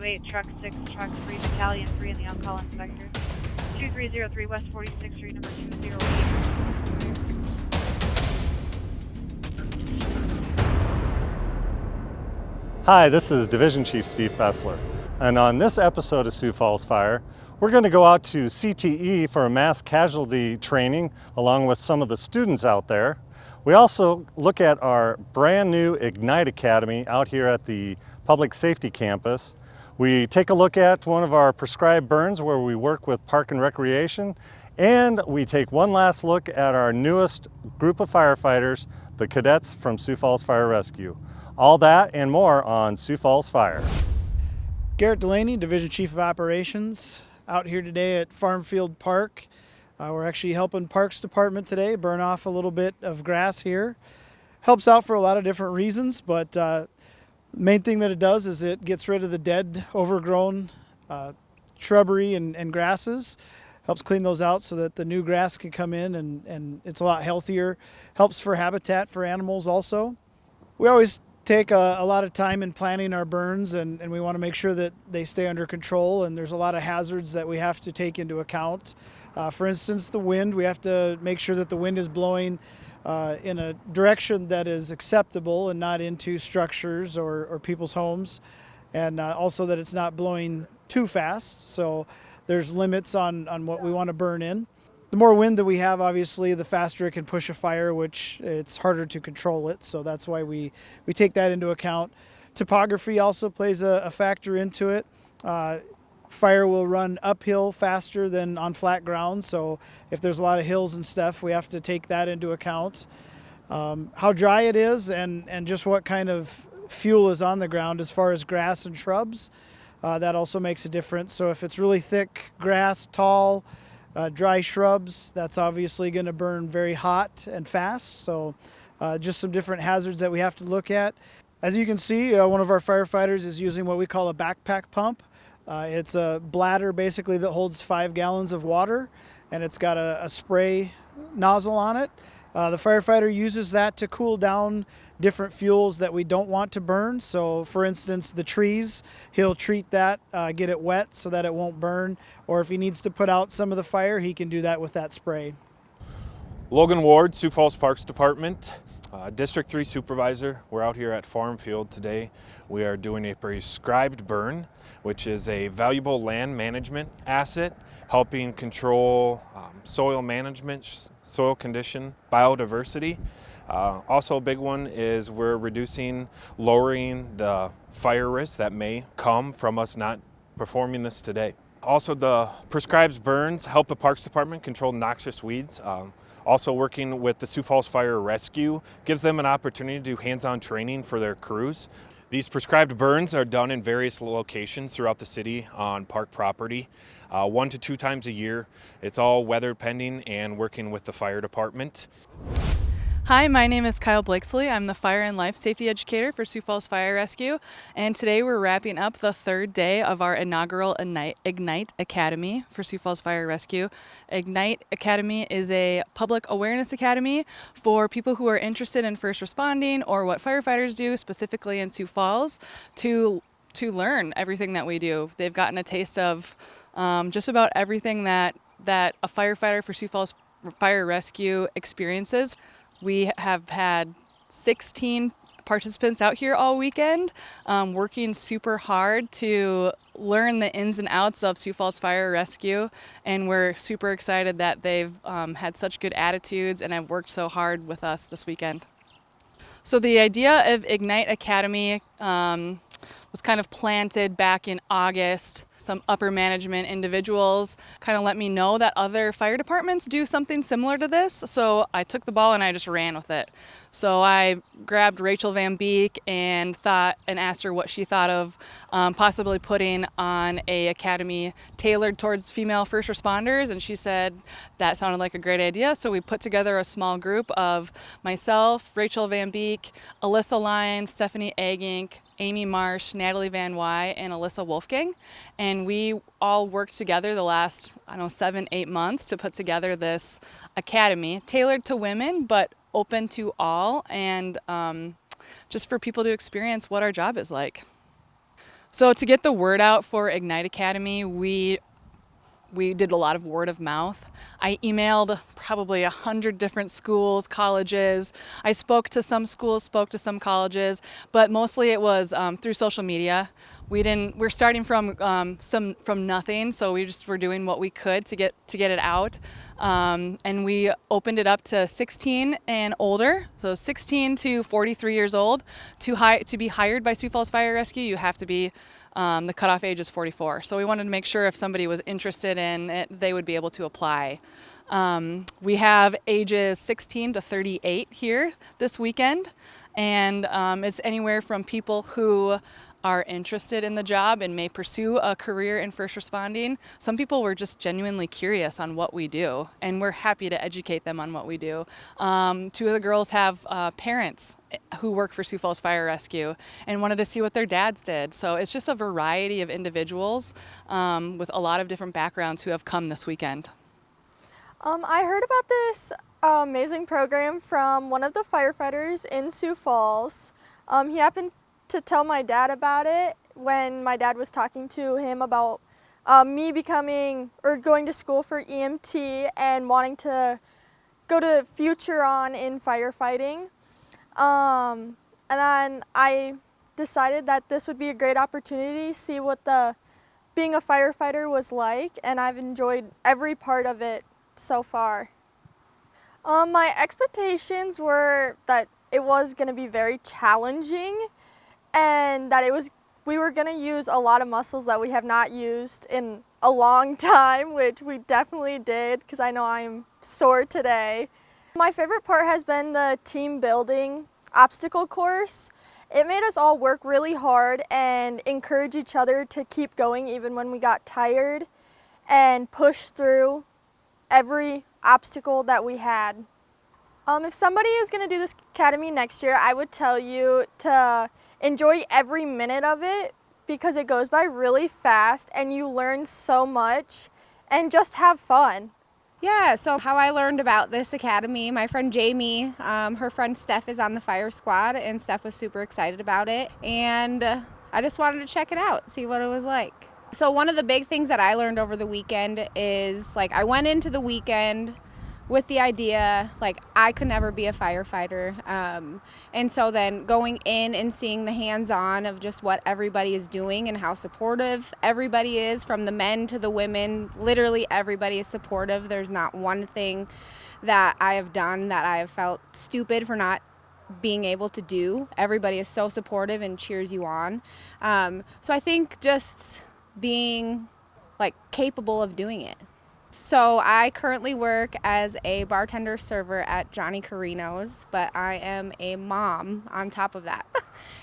228, truck 6, truck 3, battalion 3, and the on-call inspector. 2303 West 46th Street, number 208. Hi, this is Division Chief Steve Fessler, and on this episode of Sioux Falls Fire, we're going to go out to CTE for a mass casualty training along with some of the students out there. We also look at our brand new Ignite Academy out here at the Public Safety Campus. We take a look at one of our prescribed burns where we work with Park and Recreation, and we take one last look at our newest group of firefighters, the cadets from Sioux Falls Fire Rescue. All that and more on Sioux Falls Fire. Garrett Delaney, Division Chief of Operations, out here today at Farm Field Park. We're actually helping Parks Department today burn off a little bit of grass here. Helps out for a lot of different reasons, but the main thing that it does is it gets rid of the dead, overgrown shrubbery and grasses. Helps clean those out so that the new grass can come in and it's a lot healthier. Helps for habitat for animals also. We always take a lot of time in planning our burns, and we want to make sure that they stay under control, and there's a lot of hazards that we have to take into account. For instance, the wind, we have to make sure that the wind is blowing in a direction that is acceptable and not into structures or people's homes, and also that it's not blowing too fast, so there's limits on what we want to burn in. The more wind that we have, obviously, the faster it can push a fire, which it's harder to control it. So that's why we take that into account. Topography also plays a factor into it. Fire will run uphill faster than on flat ground. So if there's a lot of hills and stuff, we have to take that into account. How dry it is and just what kind of fuel is on the ground as far as grass and shrubs, that also makes a difference. So if it's really thick grass, tall, dry shrubs, that's obviously going to burn very hot and fast. So just some different hazards that we have to look at. As you can see, one of our firefighters is using what we call a backpack pump. It's a bladder basically that holds 5 gallons of water, and it's got a spray nozzle on it. The firefighter uses that to cool down different fuels that we don't want to burn. So for instance, the trees, he'll treat that, get it wet so that it won't burn. Or if he needs to put out some of the fire, he can do that with that spray. Logan Ward, Sioux Falls Parks Department, District 3 Supervisor. We're out here at Farm Field today. We are doing a prescribed burn, which is a valuable land management asset, helping control soil management, soil condition, biodiversity. Also a big one is we're lowering the fire risk that may come from us not performing this today. Also, the prescribed burns help the Parks Department control noxious weeds. Also working with the Sioux Falls Fire Rescue gives them an opportunity to do hands-on training for their crews. These prescribed burns are done in various locations throughout the city on park property, 1 to 2 times a year. It's all weather pending and working with the fire department. Hi, my name is Kyle Blakesley. I'm the Fire and Life Safety Educator for Sioux Falls Fire Rescue, and today we're wrapping up the 3rd day of our inaugural Ignite Academy for Sioux Falls Fire Rescue. Ignite Academy is a public awareness academy for people who are interested in first responding or what firefighters do, specifically in Sioux Falls, to learn everything that we do. They've gotten a taste of just about everything that a firefighter for Sioux Falls Fire Rescue experiences. We have had 16 participants out here all weekend, working super hard to learn the ins and outs of Sioux Falls Fire Rescue, and we're super excited that they've had such good attitudes and have worked so hard with us this weekend. So the idea of Ignite Academy was kind of planted back in August. Some upper management individuals kind of let me know that other fire departments do something similar to this. So I took the ball and I just ran with it. So I grabbed Rachel Van Beek and asked her what she thought of possibly putting on a academy tailored towards female first responders. And she said that sounded like a great idea. So we put together a small group of myself, Rachel Van Beek, Alyssa Lyons, Stephanie Agink, Amy Marsh, Natalie Van Wy, and Alyssa Wolfgang. And we all worked together the last, 7-8 months to put together this academy tailored to women, but open to all, and just for people to experience what our job is like. So to get the word out for Ignite Academy, we did a lot of word of mouth. I emailed probably 100 different schools, colleges. I spoke to some schools, spoke to some colleges, but mostly it was through social media. We're starting from nothing, so we just were doing what we could to get it out. And we opened it up to 16 and older, so 16 to 43 years old. To be hired by Sioux Falls Fire Rescue, you have to be the cutoff age is 44. So we wanted to make sure if somebody was interested in it, they would be able to apply. We have ages 16 to 38 here this weekend, and it's anywhere from people who are interested in the job and may pursue a career in first responding. Some people were just genuinely curious on what we do, and we're happy to educate them on what we do. Two of the girls have parents who work for Sioux Falls Fire Rescue and wanted to see what their dads did. So it's just a variety of individuals with a lot of different backgrounds who have come this weekend. I heard about this amazing program from one of the firefighters in Sioux Falls. He happened to tell my dad about it when my dad was talking to him about me going to school for EMT and wanting to go to future on in firefighting. And then I decided that this would be a great opportunity to see what being a firefighter was like, and I've enjoyed every part of it so far. My expectations were that it was going to be very challenging, and that we were going to use a lot of muscles that we have not used in a long time, which we definitely did, because I know I'm sore today. My favorite part has been the team building obstacle course. It made us all work really hard and encourage each other to keep going even when we got tired, and push through every obstacle that we had. If somebody is going to do this academy next year, I would tell you to enjoy every minute of it, because it goes by really fast and you learn so much, and just have fun. Yeah, so how I learned about this academy, my friend Jamie, her friend Steph is on the fire squad, and Steph was super excited about it, and I just wanted to check it out, see what it was like. So one of the big things that I learned over the weekend is, I went into the weekend with the idea, I could never be a firefighter. And so then going in and seeing the hands-on of just what everybody is doing and how supportive everybody is, from the men to the women, literally everybody is supportive. There's not one thing that I have done that I have felt stupid for not being able to do. Everybody is so supportive and cheers you on. So I think just being capable of doing it. So I currently work as a bartender server at Johnny Carino's, but I am a mom on top of that.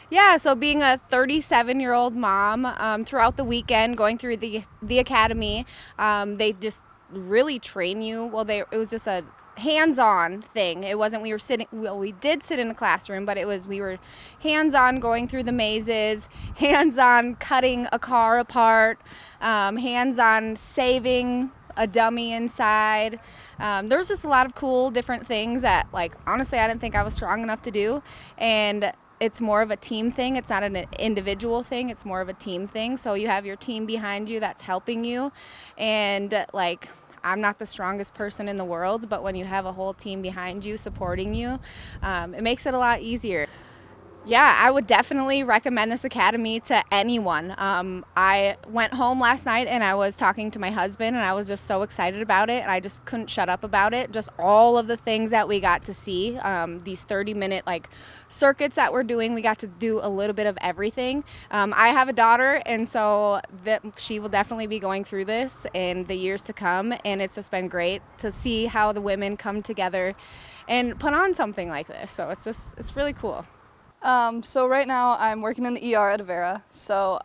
Yeah, so being a 37-year-old mom, throughout the weekend, going through the academy, they just really train you. Well, it was just a hands-on thing. It wasn't we did sit in the classroom, but we were hands-on going through the mazes, hands-on cutting a car apart, hands-on saving a dummy inside. There's just a lot of cool different things that, honestly, I didn't think I was strong enough to do. And it's more of a team thing. It's not an individual thing. It's more of a team thing. So you have your team behind you that's helping you. And I'm not the strongest person in the world, but when you have a whole team behind you supporting you, it makes it a lot easier. Yeah, I would definitely recommend this academy to anyone. I went home last night and I was talking to my husband, and I was just so excited about it, and I just couldn't shut up about it. Just all of the things that we got to see, these 30-minute circuits that we're doing, we got to do a little bit of everything. I have a daughter, and so she will definitely be going through this in the years to come, and it's just been great to see how the women come together and put on something like this. So it's really cool. So right now I'm working in the ER at Avera, so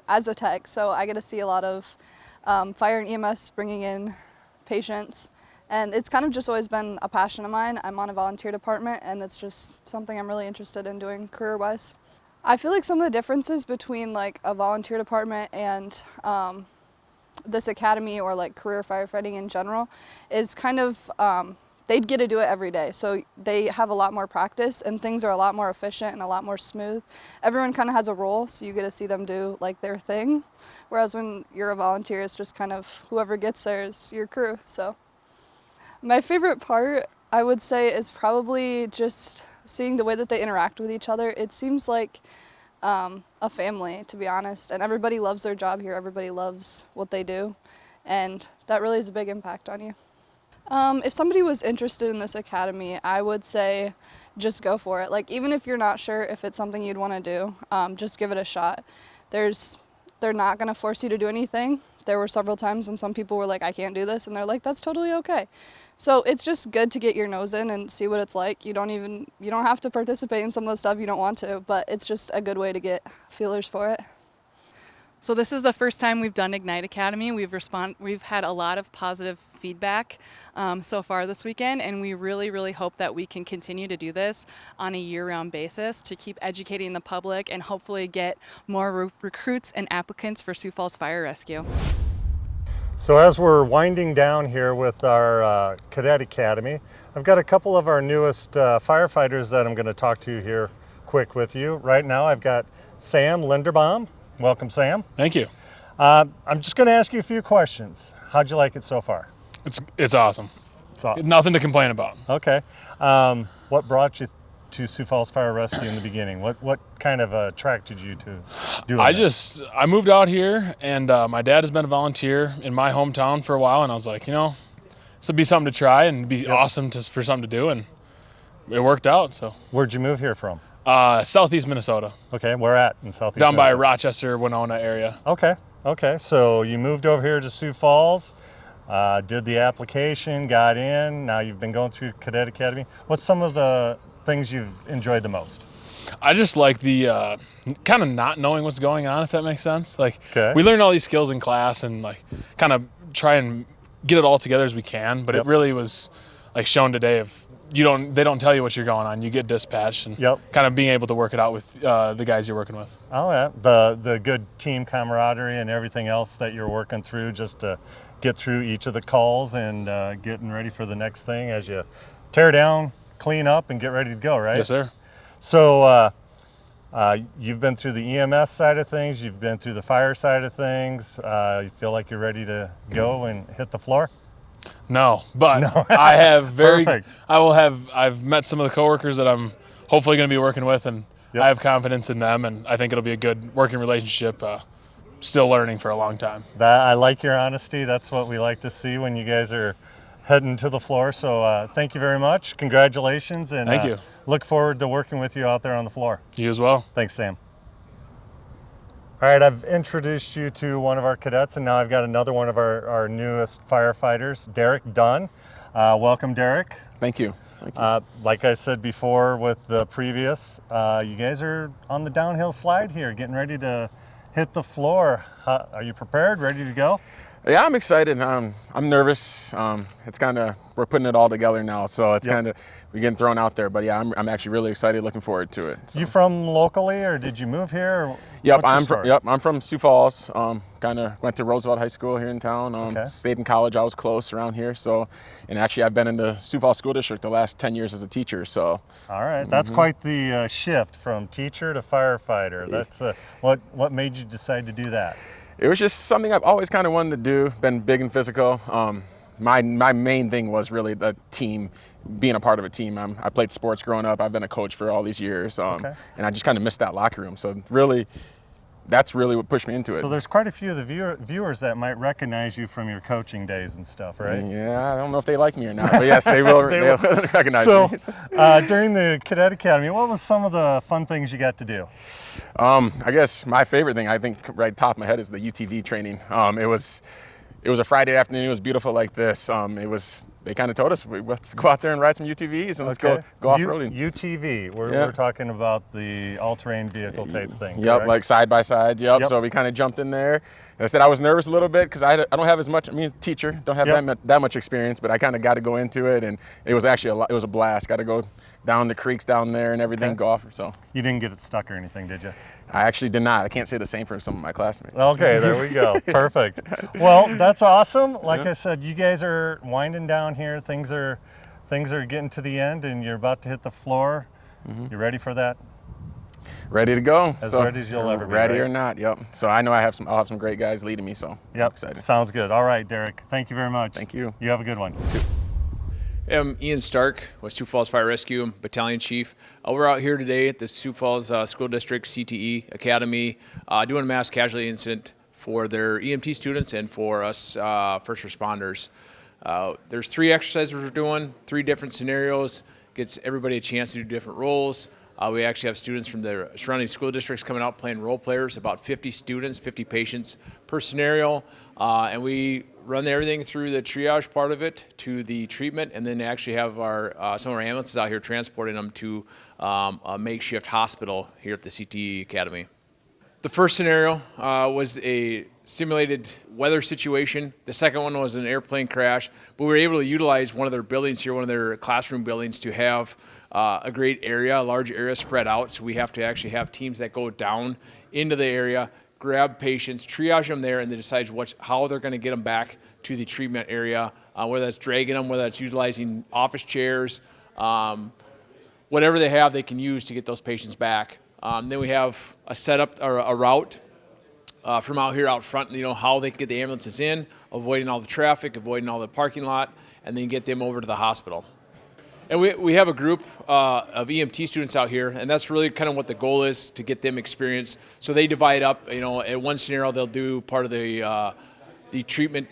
as a tech, so I get to see a lot of fire and EMS bringing in patients, and it's kind of just always been a passion of mine. I'm on a volunteer department, and it's just something I'm really interested in doing career-wise. I feel like some of the differences between a volunteer department and this academy, or career firefighting in general, is kind of they'd get to do it every day. So they have a lot more practice and things are a lot more efficient and a lot more smooth. Everyone kind of has a role, so you get to see them do like their thing. Whereas when you're a volunteer, it's just kind of whoever gets there is your crew. So my favorite part, I would say, is probably just seeing the way that they interact with each other. It seems like a family, to be honest, and everybody loves their job here. Everybody loves what they do, and that really is a big impact on you. If somebody was interested in this academy, I would say just go for it. Like, even if you're not sure if it's something you'd want to do, just give it a shot. They're not going to force you to do anything. There were several times when some people were like, I can't do this, and they're like, that's totally okay. So it's just good to get your nose in and see what it's like. You don't have to participate in some of the stuff you don't want to, but it's just a good way to get feelers for it. So this is the first time we've done Ignite Academy. We've had a lot of positive feedback so far this weekend, and we really hope that we can continue to do this on a year-round basis to keep educating the public and hopefully get more recruits and applicants for Sioux Falls Fire Rescue. So as we're winding down here with our Cadet Academy, I've got a couple of our newest firefighters that I'm going to talk to here quick with you. Right now I've got Sam Linderbaum. Welcome, Sam. Thank you. I'm just going to ask you a few questions. How'd you like it so far? It's awesome. It's awesome. Nothing to complain about. Okay. What brought you to Sioux Falls Fire Rescue in the beginning? What kind of attracted you to doing this? I moved out here, and my dad has been a volunteer in my hometown for a while, and I was like, this would be something to try and be awesome for something to do, and it worked out. So. Where'd you move here from? Southeast Minnesota. Okay, where at in southeast Down Minnesota? by Rochester, Winona area. Okay. So you moved over here to Sioux Falls, did the application, got in. Now you've been going through Cadet Academy. What's some of the things you've enjoyed the most? I just like the kind of not knowing what's going on, if that makes sense. Like, okay. We learn all these skills in class and like kind of try and get it all together as we can. But it really was like shown today of they don't tell you what you're going on. You get dispatched and kind of being able to work it out with the guys you're working with. Oh yeah, the good team camaraderie and everything else that you're working through just to get through each of the calls and getting ready for the next thing as you tear down, clean up, and get ready to go, right? Yes, sir. So you've been through the EMS side of things, you've been through the fire side of things. You feel like you're ready to go and hit the floor? No, but I have Perfect. I've met some of the coworkers that I'm hopefully going to be working with, and I have confidence in them, and I think it'll be a good working relationship. Still learning for a long time. I like your honesty. That's what we like to see when you guys are heading to the floor. So thank you very much. Congratulations, and thank you. Look forward to working with you out there on the floor. You as well. Thanks, Sam. All right, I've introduced you to one of our cadets, and now I've got another one of our newest firefighters, Derek Dunn. Welcome, Derek. Thank you. Thank you. Like I said before with the previous, you guys are on the downhill slide here, getting ready to hit the floor. Are you prepared, ready to go? Yeah, I'm excited. I'm nervous. It's kind of, we're putting it all together now, so it's kind of, we're getting thrown out there. But yeah, I'm actually really excited, looking forward to it. So. You from locally, or did you move here? Or yep, I'm from Sioux Falls. Kind of went to Roosevelt High School here in town. Stayed in college. I was close around here. So, and actually, I've been in the Sioux Falls School District the last 10 years as a teacher. So. All right, that's quite the shift from teacher to firefighter. That's what made you decide to do that? It was just something I've always kind of wanted to do, been big and physical. My main thing was really the team, being a part of a team. I played sports growing up. I've been a coach for all these years, and I just kind of missed that locker room. So really, that's really what pushed me into it. So there's quite a few of the viewers that might recognize you from your coaching days and stuff, right? Yeah, I don't know if they like me or not, but yes, they will, they'll recognize me. So during the Cadet Academy, what was some of the fun things you got to do? I guess my favorite thing, I think right top of my head, is the UTV training. It was a Friday afternoon. It was beautiful like this. They kind of told us, let's go out there and ride some UTVs and let's go off-roading. UTV, we're talking about the all-terrain vehicle type thing. Yep, correct? like side-by-side, yep. So we kind of jumped in there. And I said I was nervous a little bit because I don't have as much, teacher, don't have that much experience, but I kind of got to go into it, and it was actually it was a blast. Got to go down the creeks down there and everything, go off. So. You didn't get it stuck or anything, did you? I actually did not. I can't say the same for some of my classmates. Okay, there we go. Perfect. Well, that's awesome. Like I said, you guys are winding down here. Things are things are getting to the end and you're about to hit the floor. You ready for that? Ready to go. As ready as you'll ever be, ready right? or not, yep. So I know I'll have some great guys leading me, so I'm excited. Sounds good. All right, Derek. Thank you very much. Thank you. You have a good one. I'm Ian Stark with Sioux Falls Fire Rescue, Battalion Chief. We're out here today at the Sioux Falls School District CTE Academy doing a mass casualty incident for their EMT students and for us first responders. There's 3 exercises we're doing, 3 different scenarios, gets everybody a chance to do different roles. We actually have students from the surrounding school districts coming out playing role players, about 50 students, 50 patients per scenario. And we run everything through the triage part of it to the treatment, and then actually have some of our ambulances out here transporting them to a makeshift hospital here at the CTE Academy. The first scenario was a simulated weather situation. The second one was an airplane crash, but we were able to utilize one of their buildings here, one of their classroom buildings, to have a great area, a large area spread out. So we have to actually have teams that go down into the area, grab patients, triage them there, and then decide how they're going to get them back to the treatment area, whether that's dragging them, whether that's utilizing office chairs, whatever they have they can use to get those patients back. Then we have a setup or a route from out here out front, how they can get the ambulances in, avoiding all the traffic, avoiding all the parking lot, and then get them over to the hospital. And we have a group of EMT students out here, and that's really kind of what the goal is, to get them experience. So they divide up, at one scenario they'll do part of the treatment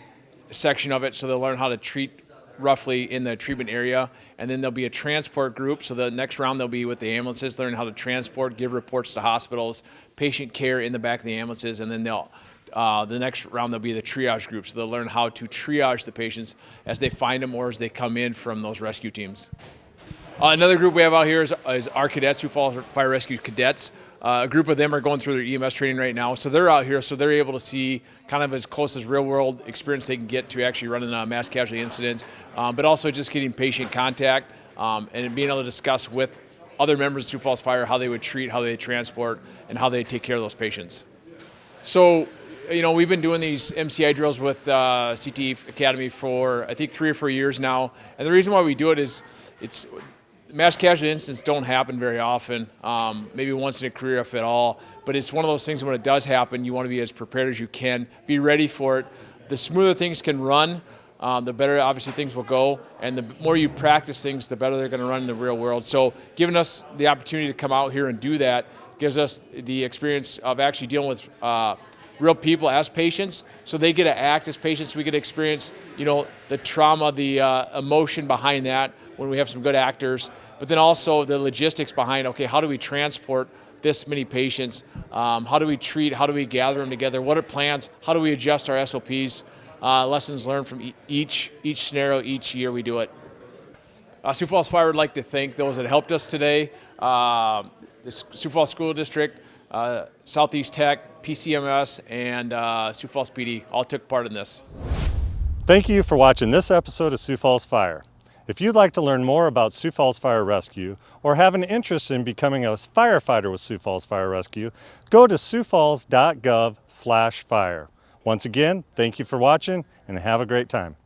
section of it, so they'll learn how to treat roughly in the treatment area, and then there'll be a transport group. So the next round they'll be with the ambulances, learning how to transport, give reports to hospitals, patient care in the back of the ambulances, and then the next round they'll be the triage group. So they'll learn how to triage the patients as they find them or as they come in from those rescue teams. Another group we have out here is our cadets, Sioux Falls Fire Rescue cadets. A group of them are going through their EMS training right now, so they're out here, so they're able to see kind of as close as real-world experience they can get to actually running a mass casualty incident, but also just getting patient contact and being able to discuss with other members of Sioux Falls Fire how they would treat, how they transport, and how they take care of those patients. So, we've been doing these MCI drills with CTE Academy for, I think, 3 or 4 years now, and the reason why we do it is mass casualty incidents don't happen very often, maybe once in a career if at all, but it's one of those things when it does happen, you want to be as prepared as you can, be ready for it. The smoother things can run, the better obviously things will go, and the more you practice things, the better they're going to run in the real world. So giving us the opportunity to come out here and do that gives us the experience of actually dealing with real people as patients, so they get to act as patients. We get to experience, the trauma, the emotion behind that when we have some good actors, but then also the logistics behind, okay, how do we transport this many patients? How do we treat? How do we gather them together? What are plans? How do we adjust our SOPs? Lessons learned from each scenario, each year we do it. Sioux Falls Fire would like to thank those that helped us today. The Sioux Falls School District, Southeast Tech, PCMS, and Sioux Falls PD all took part in this. Thank you for watching this episode of Sioux Falls Fire. If you'd like to learn more about Sioux Falls Fire Rescue or have an interest in becoming a firefighter with Sioux Falls Fire Rescue, go to siouxfalls.gov/fire. Once again, thank you for watching and have a great time.